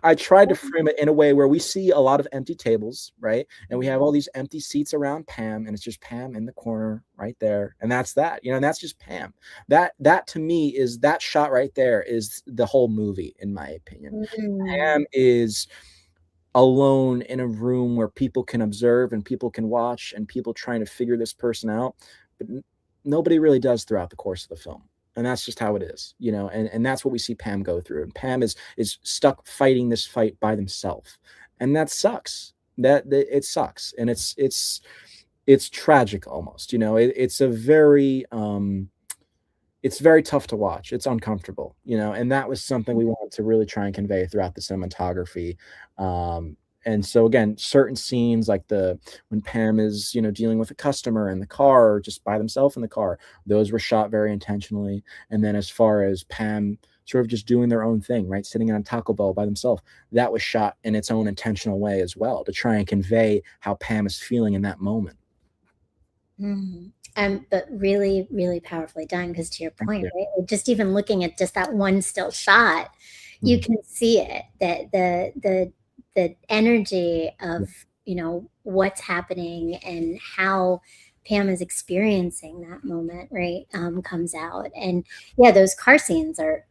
I tried to frame it in a way where we see a lot of empty tables, right? And we have all these empty seats around Pam, and it's just Pam in the corner right there. And that's that, and that's just Pam. That to me is that shot right there is the whole movie, in my opinion. Mm. Pam is alone in a room where people can observe and people can watch and people trying to figure this person out. But nobody really does throughout the course of the film, and that's just how it is, and that's what we see Pam go through. And Pam is stuck fighting this fight by themselves, and that sucks. That it sucks, and it's tragic almost. It's very tough to watch. It's uncomfortable, and that was something we wanted to really try and convey throughout the cinematography. And so again, certain scenes like when Pam is, dealing with a customer in the car or just by themselves in the car, those were shot very intentionally. And then as far as Pam sort of just doing their own thing, right, sitting in a Taco Bell by themselves, that was shot in its own intentional way as well to try and convey how Pam is feeling in that moment. Mm. But really, really powerfully done because to your Thank point, you. right? Just even looking at just that one still shot, you Mhm. can see it, that the energy Yeah. of, what's happening and how Pam is experiencing that moment, right? Comes out. And yeah, those car scenes are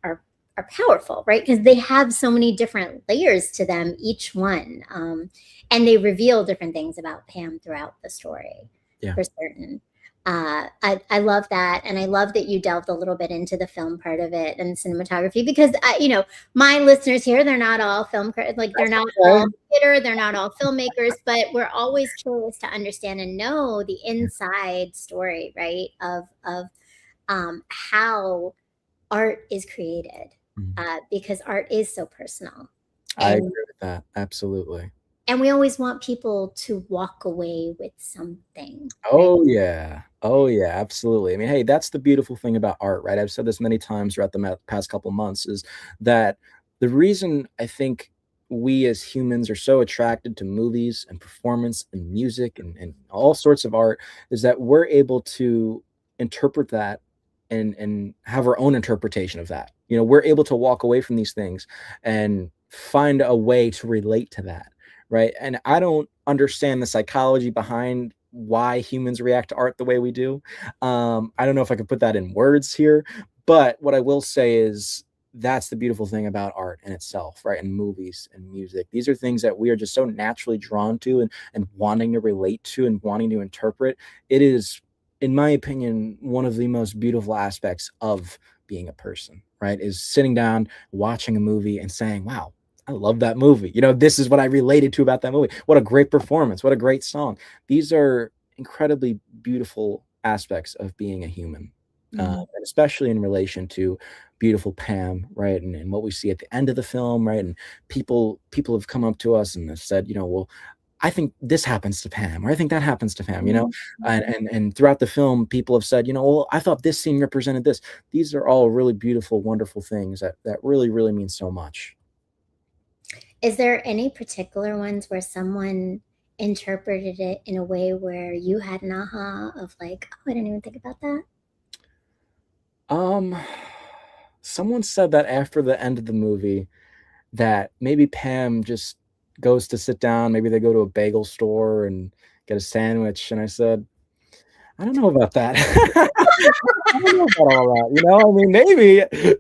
powerful, right? Because they have so many different layers to them, each one. And they reveal different things about Pam throughout the story Yeah. for certain. I love that, and I love that you delved a little bit into the film part of it and cinematography because my listeners here, they're not all like they're That's not okay. all theater, they're not all filmmakers, but we're always curious to understand and know the inside story, right, of how art is created, Mhm. because art is so personal. I And agree with that. Absolutely. and we always want people to walk away with something, right? Oh yeah. Oh yeah, absolutely. I mean, hey, that's the beautiful thing about art, right? I've said this many times throughout the past couple months is that the reason I think we as humans are so attracted to movies and performance and music and all sorts of art is that we're able to interpret that and have our own interpretation of that. You know, we're able to walk away from these things and find a way to relate to that, right? And I don't understand the psychology behind why humans react to art the way we do. I don't know if I could put that in words here, but what I will say is that's the beautiful thing about art in itself, right? And movies and music. These are things that we are just so naturally drawn to and wanting to relate to and wanting to interpret. It is, in my opinion, one of the most beautiful aspects of being a person, right? Is sitting down, watching a movie and saying, wow, I love that movie. You know, this is what I related to about that movie. What a great performance. What a great song. These are incredibly beautiful aspects of being a human, Mhm. and especially in relation to beautiful Pam, right? And what we see at the end of the film, right? And people have come up to us and have said, you know, well, I think this happens to Pam, or I think that happens to Pam, you know? Mhm. And throughout the film, people have said, you know, well, I thought this scene represented this. These are all really beautiful, wonderful things that really, really mean so much. Is there any particular ones where someone interpreted it in a way where you had an aha of like, oh, I didn't even think about that? Um, Someone said that after the end of the movie that maybe Pam just goes to sit down, maybe they go to a bagel store and get a sandwich, and I said, "I don't know about that." I don't know about all that, you know? I mean,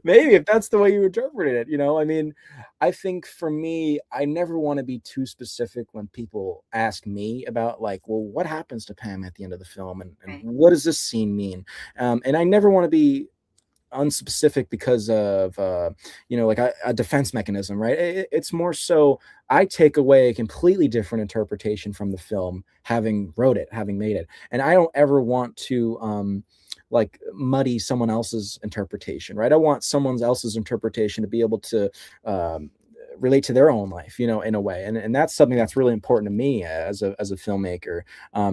maybe if that's the way you interpreted it, you know? I mean, I think for me, I never wanna be too specific when people ask me about, like, "Well, what happens to Pam at the end of the film, and Right. what does this scene mean?" And I never wanna be unspecific because of you know, like a defense mechanism, right? It's more so I take away a completely different interpretation from the film, having wrote it, having made it, and I don't ever want to like muddy someone else's interpretation, right? I want someone else's interpretation to be able to um, relate to their own life, you know, in a way, and that's something that's really important to me as a filmmaker.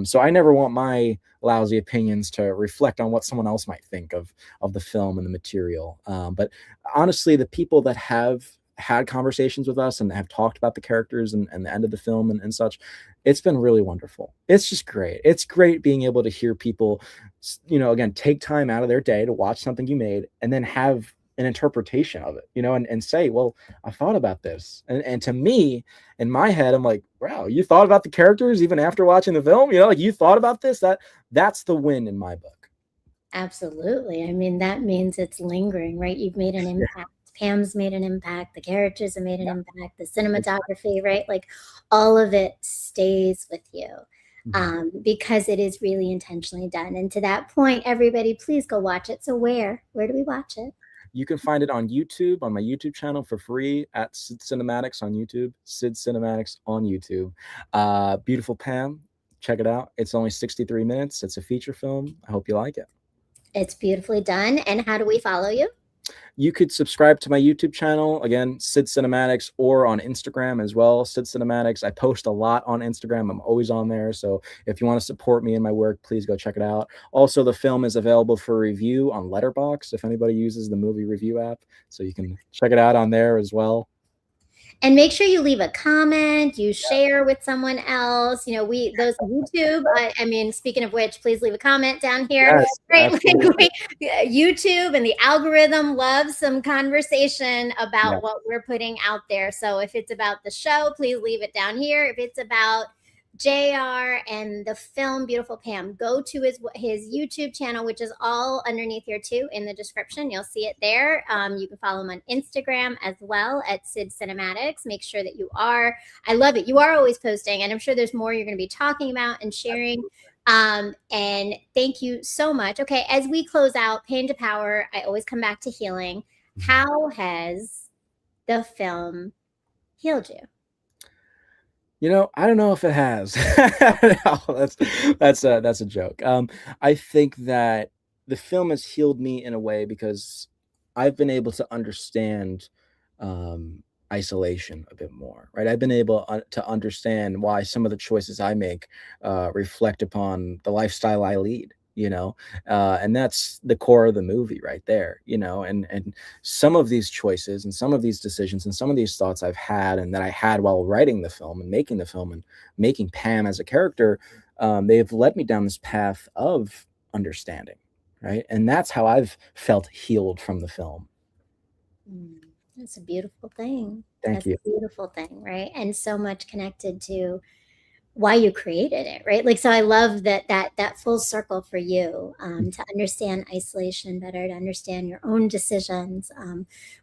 So I never want my lousy opinions to reflect on what someone else might think of the film and the material. But honestly, the people that have had conversations with us and have talked about the characters and the end of the film and such, it's been really wonderful. It's just great. It's great being able to hear people, you know, again, take time out of their day to watch something you made and then have an interpretation of it, you know, and say, well, I thought about this. And to me, in my head, I'm like, wow, you thought about the characters even after watching the film, you know, like you thought about this. That's the win in my book. Absolutely. I mean, that means it's lingering, right? You've made an Yeah. impact. Pam's made an impact. The characters have made an Yeah. impact. The Exactly. cinematography, right? Like all of it stays with you, Mhm. because it is really intentionally done. And to that point, everybody, please go watch it. So where do we watch it? You can find it on YouTube, on my YouTube channel for free at Sid Cinematics on YouTube. Sid Cinematics on YouTube. Beautiful Pam. Check it out. It's only 63 minutes. It's a feature film. I hope you like it. It's beautifully done. And how do we follow you? You could subscribe to my YouTube channel, again, Sid Cinematics, or on Instagram as well, Sid Cinematics. I post a lot on Instagram. I'm always on there. So if you want to support me in my work, please go check it out. Also, the film is available for review on Letterboxd if anybody uses the movie review app. So you can check it out on there as well. And make sure you leave a comment, you share with someone else. You know, we those YouTube. I mean, speaking of which, please leave a comment down here. Yes, Right, like absolutely. YouTube and the algorithm loves some conversation Yeah. about what we're putting out there. So if it's about the show, please leave it down here. If it's about JR and the film Beautiful Pam, go to his YouTube channel, which is all underneath here too in the description. You'll see it there. You can follow him on Instagram as well at Sid Cinematics. Make sure that you are. I love it. You are always posting, and I'm sure there's more you're going to be talking about and sharing. And thank you so much. Okay, as we close out, Pain to Power, I always come back to healing. Mhm. How has the film healed you? You know, I don't know if it has. No, that's a joke. I think that the film has healed me in a way because I've been able to understand isolation a bit more, right? I've been able to understand why some of the choices I make reflect upon the lifestyle I lead, and that's the core of the movie right there, and some of these choices and some of these decisions and some of these thoughts I've had and that I had while writing the film and making Pam as a character, they've led me down this path of understanding, right? And that's how I've felt healed from the film. That's a beautiful thing. Thank That's you. a beautiful thing, right? And so much connected to why you created it, right? Like, so I love that full circle for you, to understand isolation better, to understand your own decisions,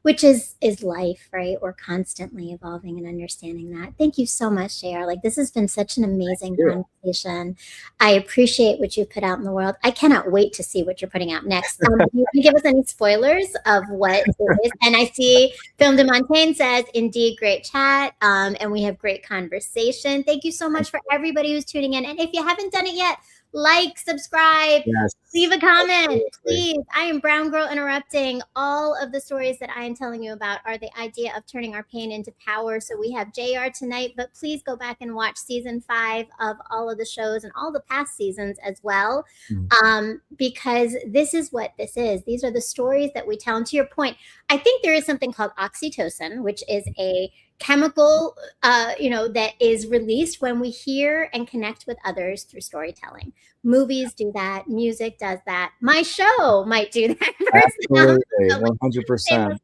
which is life, right? We're constantly evolving and understanding that. Thank you so much, JR. Like, this has been such an amazing conversation. I appreciate what you put out in the world. I cannot wait to see what you're putting out next. Do you give us any spoilers of what it is? And I see Film de Montaigne says, indeed, great chat, and we have great conversation. Thank you so much for everybody who's tuning in. And if you haven't done it yet, like, subscribe, leave a comment, please. I am Brown Girl Interrupting. All of the stories that I am telling you about are the idea of turning our pain into power. So we have JR tonight, but please go back and watch season 5 of all of the shows and all the past seasons as well, because this is what this is. These are the stories that we tell. And to your point, I think there is something called oxytocin, which is a chemical, that is released when we hear and connect with others through storytelling. Movies do that. Music does that. My show might do that. Absolutely, 100%.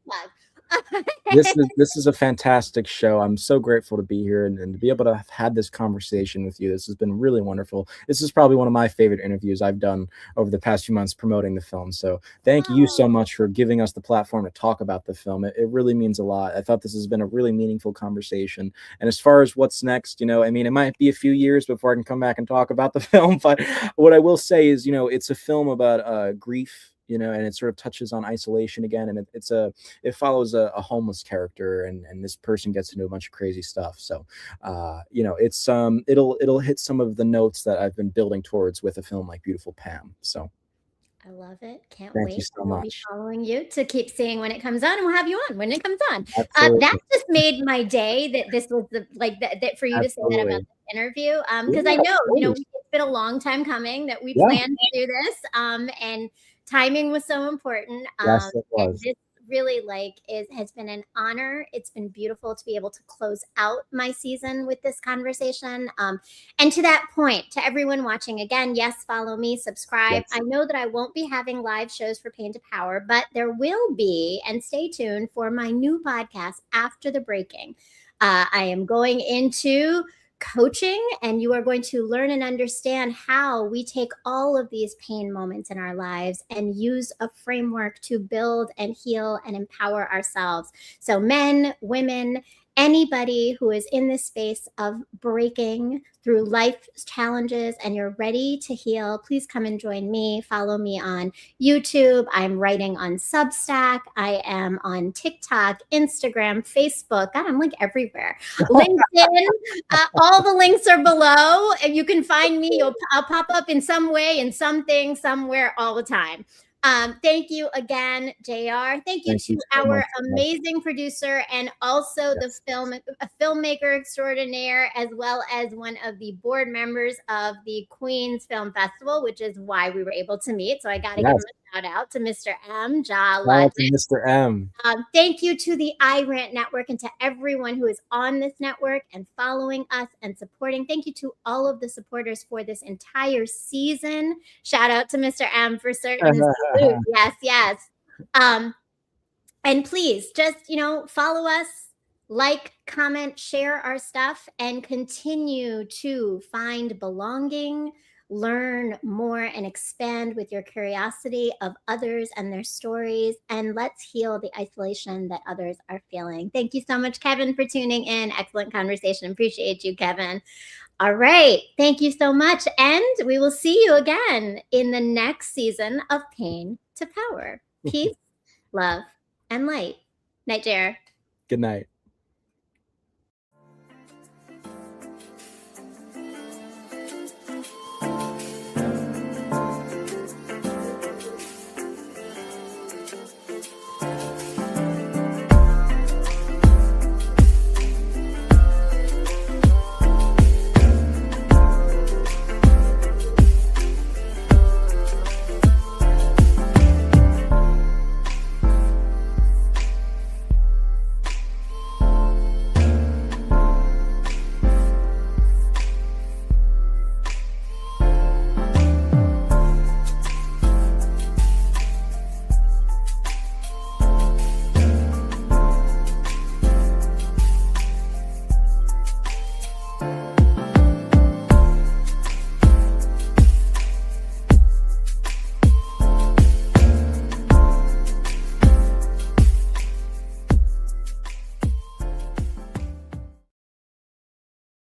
This is a fantastic show. I'm so grateful to be here and to be able to have had this conversation with you. This has been really wonderful. This is probably one of my favorite interviews I've done over the past few months promoting the film. So thank you so much for giving us the platform to talk about the film. It really means a lot. I thought this has been a really meaningful conversation. And as far as what's next, it might be a few years before I can come back and talk about the film. But what I will say is, it's a film about grief, and it sort of touches on isolation again, and it follows a homeless character, and this person gets into a bunch of crazy stuff. So it'll hit some of the notes that I've been building towards with a film like Beautiful Pam. So I love it. Can't thank wait. you so We'll much. be following you to keep seeing when it comes on, and we'll have you on when it comes on. Absolutely. That just made my day that this was that for you to say that about the interview, because I know, it's been a long time coming that we planned to do this, and timing was so important. Yes, it was. And this really has been an honor. It's been beautiful to be able to close out my season with this conversation. And to that point, to everyone watching, again, yes, follow me, subscribe. I know that I won't be having live shows for Pain to Power, but there will be, and stay tuned for my new podcast, After the Breaking. I am going into coaching, and you are going to learn and understand how we take all of these pain moments in our lives and use a framework to build and heal and empower ourselves. So men, women, anybody who is in this space of breaking through life challenges and you're ready to heal, please come and join me. Follow me on YouTube. I'm writing on Substack. I am on TikTok, Instagram, Facebook. God, I'm like everywhere. LinkedIn. All the links are below, and you can find me. I'll pop up in some way, in something, somewhere, all the time. Thank you again, JR. Thank you to our amazing producer and also the filmmaker extraordinaire, as well as one of the board members of the Queens Film Festival, which is why we were able to meet. So I got to give him a shout out to Mr. M. Mr. M. Thank you to the iRant Network and to everyone who is on this network and following us and supporting. Thank you to all of the supporters for this entire season. Shout out to Mr. M for certain. Yes. And please just, follow us, like, comment, share our stuff, and continue to find belonging, learn more, and expand with your curiosity of others and their stories. And let's heal the isolation that others are feeling. Thank you so much, Kevin, for tuning in. Excellent conversation. Appreciate you, Kevin. All right. Thank you so much. And we will see you again in the next season of Pain to Power. Peace, love, and light. Night, JR. Good night.